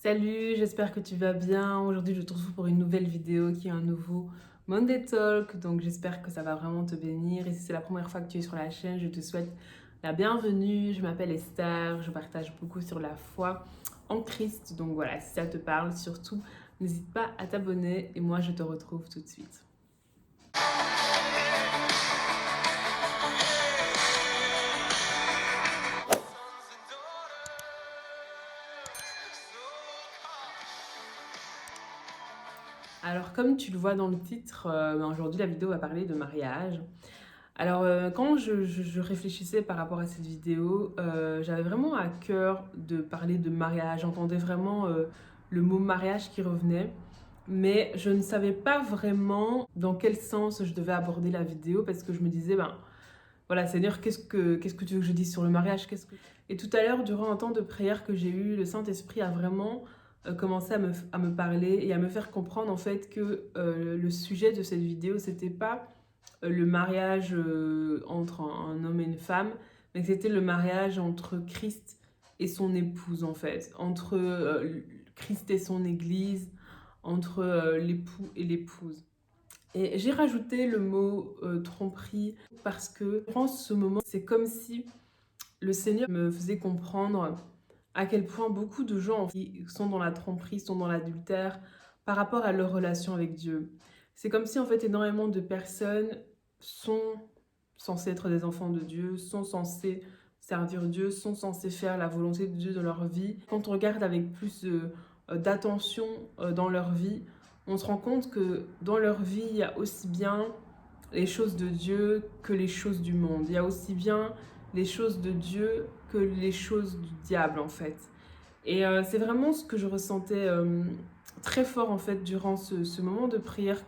Salut, j'espère que tu vas bien. Aujourd'hui, je te retrouve pour une nouvelle vidéo qui est un nouveau Monday Talk. Donc, j'espère que ça va vraiment te bénir. Et si c'est la première fois que tu es sur la chaîne, je te souhaite la bienvenue. Je m'appelle Esther. Je partage beaucoup sur la foi en Christ. Donc, voilà, si ça te parle, surtout, n'hésite pas à t'abonner. Et moi, je te retrouve tout de suite. Alors, comme tu le vois dans le titre, aujourd'hui, la vidéo va parler de mariage. Alors, quand je réfléchissais par rapport à cette vidéo, j'avais vraiment à cœur de parler de mariage. J'entendais vraiment le mot mariage qui revenait, mais je ne savais pas vraiment dans quel sens je devais aborder la vidéo parce que je me disais, ben voilà, Seigneur, qu'est-ce que tu veux que je dise sur le mariage? Et tout à l'heure, durant un temps de prière que j'ai eu, le Saint-Esprit a vraiment commencé à me parler et à me faire comprendre en fait que le sujet de cette vidéo, c'était pas le mariage entre un homme et une femme, mais que c'était le mariage entre Christ et son épouse en fait, entre Christ et son église, entre l'époux et l'épouse. Et j'ai rajouté le mot tromperie parce que durant ce moment, c'est comme si le Seigneur me faisait comprendre à quel point beaucoup de gens sont dans la tromperie, sont dans l'adultère par rapport à leur relation avec Dieu. C'est comme si en fait énormément de personnes sont censées être des enfants de Dieu, sont censées servir Dieu, sont censées faire la volonté de Dieu dans leur vie. Quand on regarde avec plus d'attention dans leur vie, on se rend compte que dans leur vie, il y a aussi bien les choses de Dieu que les choses du monde. Il y a aussi bien les choses de Dieu que les choses du diable en fait. Et c'est vraiment ce que je ressentais très fort en fait durant ce moment de prière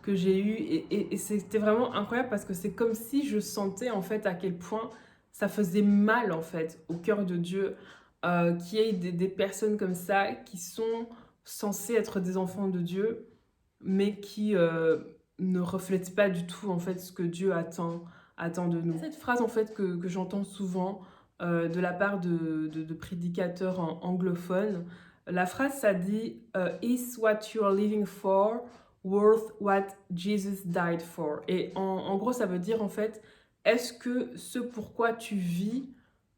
que j'ai eu. Et c'était vraiment incroyable parce que c'est comme si je sentais en fait à quel point ça faisait mal en fait au cœur de Dieu qu'il y ait des personnes comme ça qui sont censées être des enfants de Dieu mais qui ne reflètent pas du tout en fait ce que Dieu attend de nous. Cette phrase en fait que j'entends souvent de la part de prédicateurs anglophones, la phrase ça dit Is what you are living for worth what Jesus died for? Et en gros ça veut dire en fait est-ce que ce pourquoi tu vis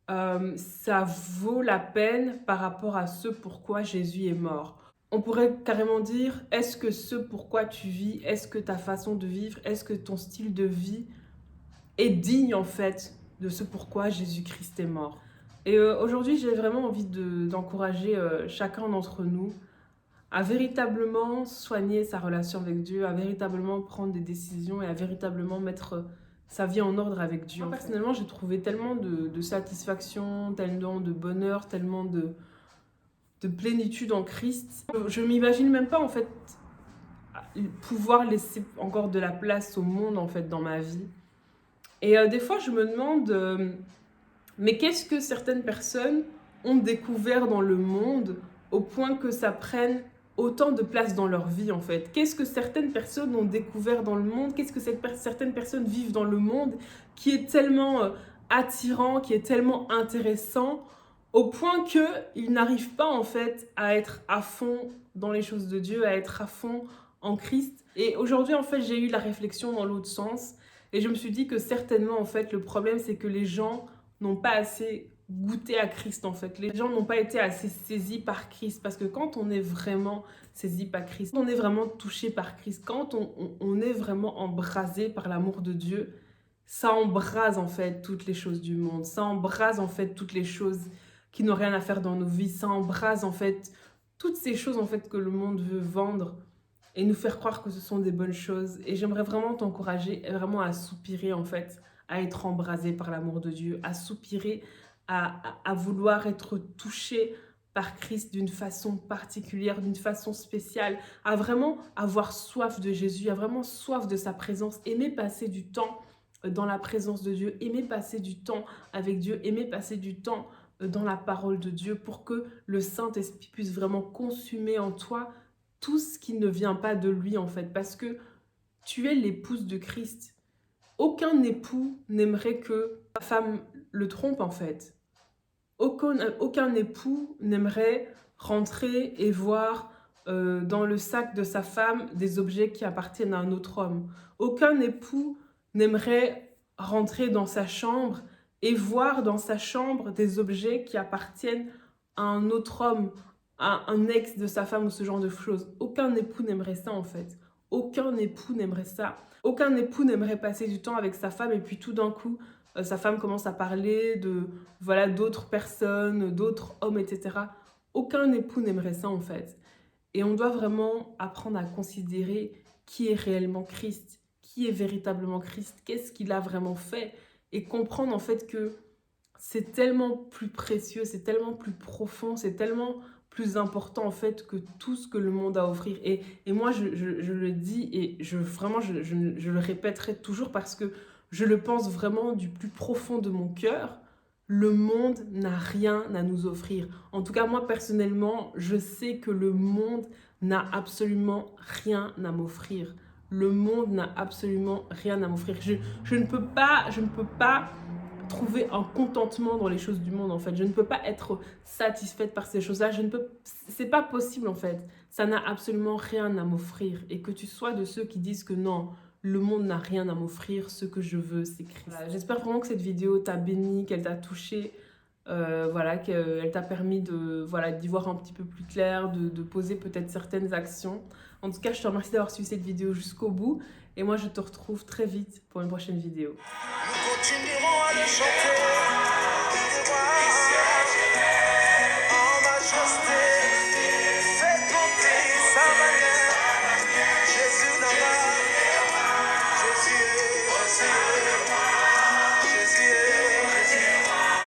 ça vaut la peine par rapport à ce pourquoi Jésus est mort? On pourrait carrément dire, est-ce que ce pourquoi tu vis, est-ce que ta façon de vivre, est-ce que ton style de vie est digne en fait de ce pourquoi Jésus-Christ est mort? Et aujourd'hui, j'ai vraiment envie d'encourager chacun d'entre nous à véritablement soigner sa relation avec Dieu, à véritablement prendre des décisions et à véritablement mettre sa vie en ordre avec Dieu. Moi, personnellement, j'ai trouvé tellement de satisfaction, tellement de bonheur, tellement de plénitude en Christ. Je m'imagine même pas en fait pouvoir laisser encore de la place au monde en fait dans ma vie. Et des fois je me demande mais qu'est-ce que certaines personnes ont découvert dans le monde au point que ça prenne autant de place dans leur vie en fait? Qu'est-ce que certaines personnes ont découvert dans le monde? Qu'est-ce que certaines personnes vivent dans le monde qui est tellement attirant, qui est tellement intéressant au point qu'ils n'arrivent pas en fait à être à fond dans les choses de Dieu, à être à fond en Christ. Et aujourd'hui en fait j'ai eu la réflexion dans l'autre sens et je me suis dit que certainement en fait le problème c'est que les gens n'ont pas assez goûté à Christ en fait. Les gens n'ont pas été assez saisis par Christ parce que quand on est vraiment saisi par Christ, quand on est vraiment touché par Christ, quand on est vraiment embrasé par l'amour de Dieu, ça embrase en fait toutes les choses du monde, ça embrase en fait toutes les choses qui n'ont rien à faire dans nos vies, ça embrase en fait toutes ces choses en fait que le monde veut vendre et nous faire croire que ce sont des bonnes choses. Et j'aimerais vraiment t'encourager vraiment à soupirer en fait, à être embrasé par l'amour de Dieu, à soupirer, à vouloir être touché par Christ d'une façon particulière, d'une façon spéciale, à vraiment avoir soif de Jésus, à vraiment soif de sa présence, aimer passer du temps dans la présence de Dieu, aimer passer du temps avec Dieu, aimer passer du temps dans la parole de Dieu pour que le Saint-Esprit puisse vraiment consumer en toi tout ce qui ne vient pas de lui en fait, parce que tu es l'épouse de Christ. Aucun époux n'aimerait que sa femme le trompe en fait. Aucun époux n'aimerait rentrer et voir dans le sac de sa femme des objets qui appartiennent à un autre homme. Aucun époux n'aimerait rentrer dans sa chambre et voir dans sa chambre des objets qui appartiennent à un autre homme, à un ex de sa femme ou ce genre de choses. Aucun époux n'aimerait ça en fait. Aucun époux n'aimerait ça. Aucun époux n'aimerait passer du temps avec sa femme et puis tout d'un coup, sa femme commence à parler de voilà d'autres personnes, d'autres hommes, etc. Aucun époux n'aimerait ça en fait. Et on doit vraiment apprendre à considérer qui est réellement Christ, qui est véritablement Christ, qu'est-ce qu'il a vraiment fait, et comprendre en fait que c'est tellement plus précieux, c'est tellement plus profond, c'est tellement plus important en fait que tout ce que le monde a à offrir. Et moi, je le dis et vraiment, je le répéterai toujours parce que je le pense vraiment du plus profond de mon cœur. Le monde n'a rien à nous offrir. En tout cas, moi personnellement, je sais que le monde n'a absolument rien à m'offrir. Le monde n'a absolument rien à m'offrir. Je ne peux pas trouver un contentement dans les choses du monde en fait. Je ne peux pas être satisfaite par ces choses-là. C'est pas possible en fait. Ça n'a absolument rien à m'offrir. Et que tu sois de ceux qui disent que non, le monde n'a rien à m'offrir, ce que je veux, c'est Christ. Voilà, j'espère vraiment que cette vidéo t'a béni, qu'elle t'a touché, voilà, qu'elle t'a permis de, voilà, d'y voir un petit peu plus clair, de poser peut-être certaines actions. En tout cas, je te remercie d'avoir suivi cette vidéo jusqu'au bout. Et moi, je te retrouve très vite pour une prochaine vidéo. Nous continuerons à le chanter.